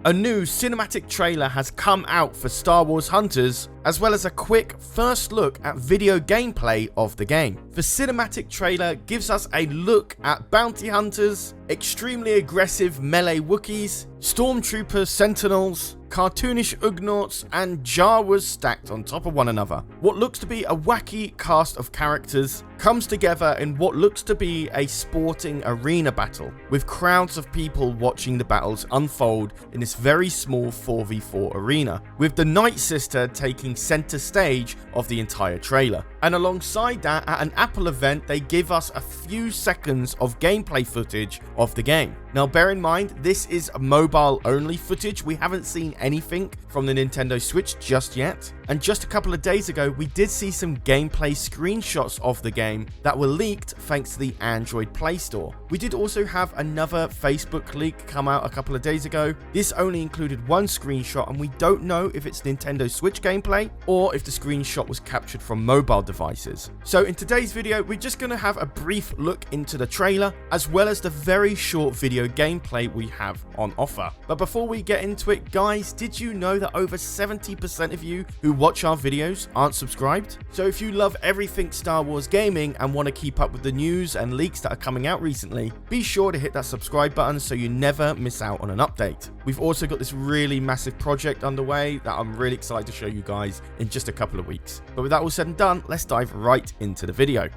A new cinematic trailer has come out for Star Wars Hunters, as well as a quick first look at video gameplay of the game. The cinematic trailer gives us a look at bounty hunters, extremely aggressive melee Wookiees, stormtrooper sentinels, cartoonish Ugnaughts, and Jawas stacked on top of one another. What looks to be a wacky cast of characters comes together in what looks to be a sporting arena battle, with crowds of people watching the battles unfold in this very small 4v4 arena, with the Night Sister taking center stage of the entire trailer. And alongside that, at an Apple event, they give us a few seconds of gameplay footage of the game. Now bear in mind, this is mobile only footage. We haven't seen anything from the Nintendo Switch just yet. And just a couple of days ago, we did see some gameplay screenshots of the game that were leaked thanks to the Android Play Store. We did also have another Facebook leak come out a couple of days ago. This only included one screenshot, and we don't know if it's Nintendo Switch gameplay or if the screenshot was captured from mobile devices. So in today's video, we're just going to have a brief look into the trailer, as well as the very short video gameplay we have on offer. But before we get into it, guys, did you know that over 70% of you who watch our videos aren't subscribed? So if you love everything Star Wars gaming and want to keep up with the news and leaks that are coming out recently, be sure to hit that subscribe button so you never miss out on an update. We've also got this really massive project underway that I'm really excited to show you guys in just a couple of weeks. But with that all said and done, let's dive right into the video.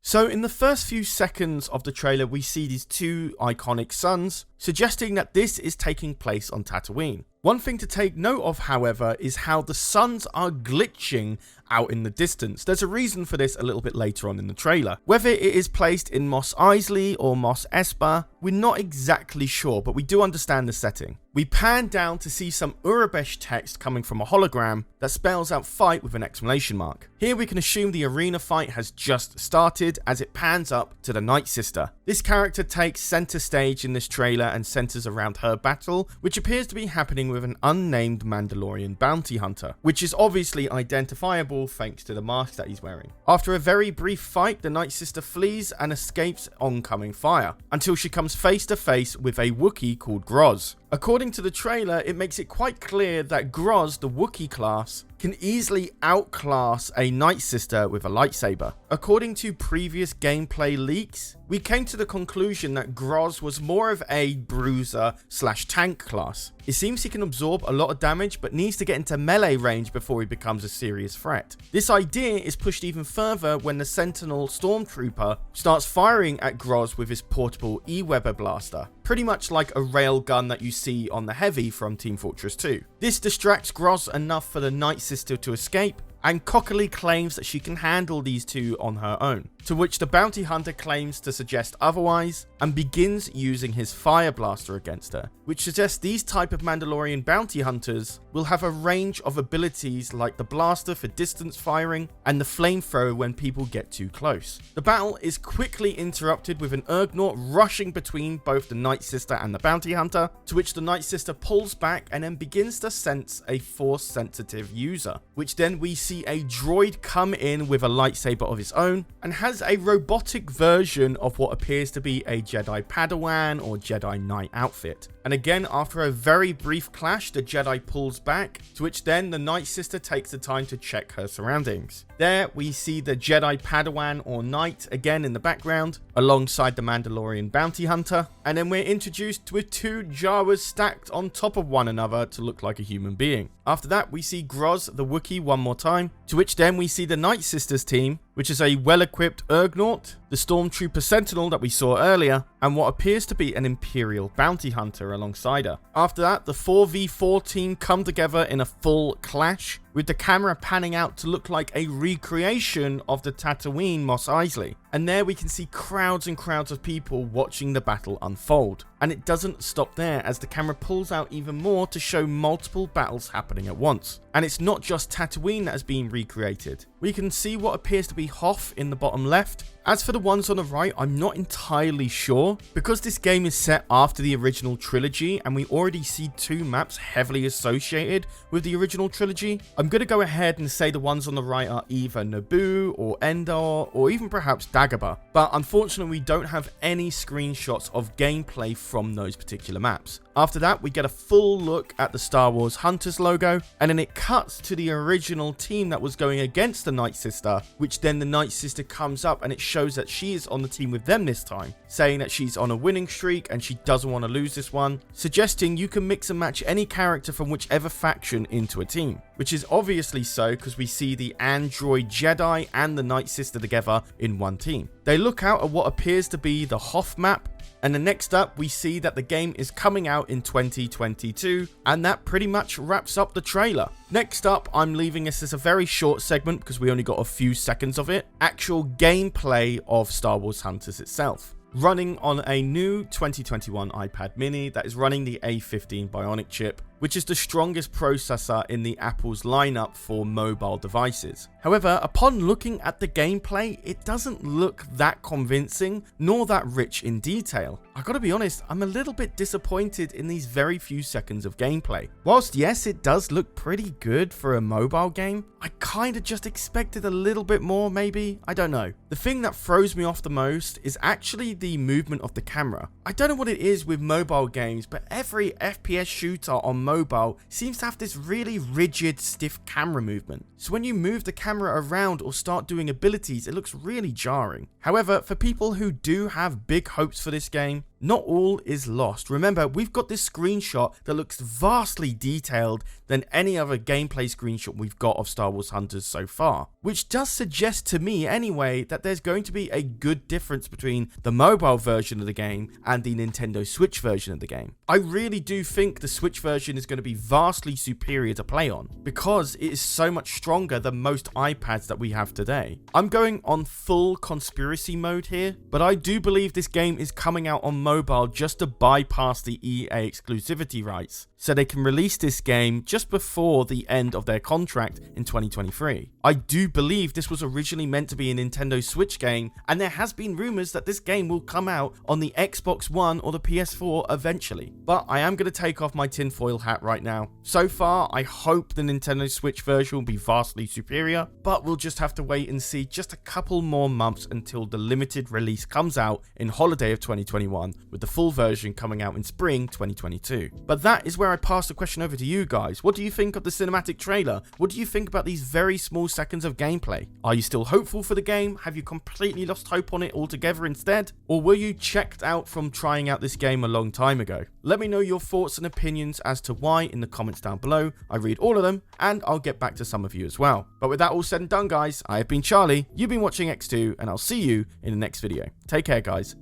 So in the first few seconds of the trailer, we see these two iconic suns, suggesting that this is taking place on Tatooine. One thing to take note of, however, is how the suns are glitching out in the distance. There's a reason for this a little bit later on in the trailer. Whether it is placed in Mos Eisley or Mos Espa, we're not exactly sure, but we do understand the setting. We pan down to see some Urabesh text coming from a hologram that spells out fight with an exclamation mark. Here we can assume the arena fight has just started as it pans up to the Night Sister. This character takes center stage in this trailer and centers around her battle, which appears to be happening with an unnamed Mandalorian bounty hunter, which is obviously identifiable thanks to the mask that he's wearing. After a very brief fight, the Night Sister flees and escapes oncoming fire, until she comes face to face with a Wookiee called Groz. According to the trailer, it makes it quite clear that Groz, the Wookiee class, can easily outclass a Night Sister with a lightsaber. According to previous gameplay leaks, we came to the conclusion that Groz was more of a bruiser / tank class. It seems he can absorb a lot of damage, but needs to get into melee range before he becomes a serious threat. This idea is pushed even further when the Sentinel Stormtrooper starts firing at Groz with his portable E-Weber blaster, pretty much like a railgun that you see on the Heavy from Team Fortress 2. This distracts Groz enough for the Night Sister to escape, and cockily claims that she can handle these two on her own, to which the bounty hunter claims to suggest otherwise and begins using his fire blaster against her, which suggests these type of Mandalorian bounty hunters will have a range of abilities like the blaster for distance firing and the flamethrower when people get too close. The battle is quickly interrupted with an Ugnaught rushing between both the Night Sister and the bounty hunter, to which the Night Sister pulls back and then begins to sense a force sensitive user, which then we see a droid come in with a lightsaber of his own and has a robotic version of what appears to be a Jedi Padawan or Jedi Knight outfit. And again, after a very brief clash, the Jedi pulls back, to which then the Night Sister takes the time to check her surroundings. There we see the Jedi Padawan or Knight again in the background, alongside the Mandalorian bounty hunter, and then we're introduced with two Jawas stacked on top of one another to look like a human being. After that, we see Groz the Wookiee one more time, to which then we see the Night Sisters team, which is a well-equipped Ugnaught, the Stormtrooper Sentinel that we saw earlier, and what appears to be an Imperial bounty hunter alongside her. After that, the 4v4 team come together in a full clash, with the camera panning out to look like a recreation of the Tatooine Mos Eisley. And there we can see crowds and crowds of people watching the battle unfold. And it doesn't stop there, as the camera pulls out even more to show multiple battles happening at once. And it's not just Tatooine that has been recreated. We can see what appears to be Hoth in the bottom left. As for the ones on the right, I'm not entirely sure. Because this game is set after the original trilogy and we already see two maps heavily associated with the original trilogy, I'm going to go ahead and say the ones on the right are either Naboo or Endor or even perhaps Dagobah. But unfortunately we don't have any screenshots of gameplay from those particular maps. After that, we get a full look at the Star Wars Hunters logo, and then it cuts to the original team that was going against the Night Sister, which then the Night Sister comes up and it shows that she is on the team with them this time, saying that she's on a winning streak and she doesn't want to lose this one, suggesting you can mix and match any character from whichever faction into a team, which is obviously so because we see the android Jedi and the Night Sister together in one team. They look out at what appears to be the Hoth map, and then next up we see that the game is coming out in 2022, and that pretty much wraps up the trailer. Next up, I'm leaving this as a very short segment because we only got a few seconds of it. Actual gameplay of Star Wars Hunters itself, running on a new 2021 iPad mini that is running the A15 Bionic chip, which is the strongest processor in the Apple's lineup for mobile devices. However, upon looking at the gameplay, it doesn't look that convincing, nor that rich in detail. I gotta be honest, I'm a little bit disappointed in these very few seconds of gameplay. Whilst yes, it does look pretty good for a mobile game, I kinda just expected a little bit more maybe, I don't know. The thing that throws me off the most is actually the movement of the camera. I don't know what it is with mobile games, but every FPS shooter on mobile seems to have this really rigid, stiff camera movement. So when you move the camera around or start doing abilities, it looks really jarring. However, for people who do have big hopes for this game, not all is lost. Remember, we've got this screenshot that looks vastly detailed than any other gameplay screenshot we've got of Star Wars Hunters so far, which does suggest to me anyway that there's going to be a good difference between the mobile version of the game and the Nintendo Switch version of the game. I really do think the Switch version is going to be vastly superior to play on because it is so much stronger than most iPads that we have today. I'm going on full conspiracy mode here, but I do believe this game is coming out on mobile just to bypass the EA exclusivity rights, so they can release this game just before the end of their contract in 2023. I do believe this was originally meant to be a Nintendo Switch game, and there has been rumors that this game will come out on the Xbox One or the PS4 eventually. But I am going to take off my tinfoil hat right now. So far, I hope the Nintendo Switch version will be vastly superior, but we'll just have to wait and see just a couple more months until the limited release comes out in holiday of 2021, with the full version coming out in spring 2022. But that is where I pass the question over to you guys. What do you think of the cinematic trailer? What do you think about these very small seconds of gameplay? Are you still hopeful for the game? Have you completely lost hope on it altogether instead? Or were you checked out from trying out this game a long time ago? Let me know your thoughts and opinions as to why in the comments down below. I read all of them, and I'll get back to some of you as well. But with that all said and done, guys, I have been Charlie, you've been watching EcksToo, and I'll see you in the next video. Take care, guys.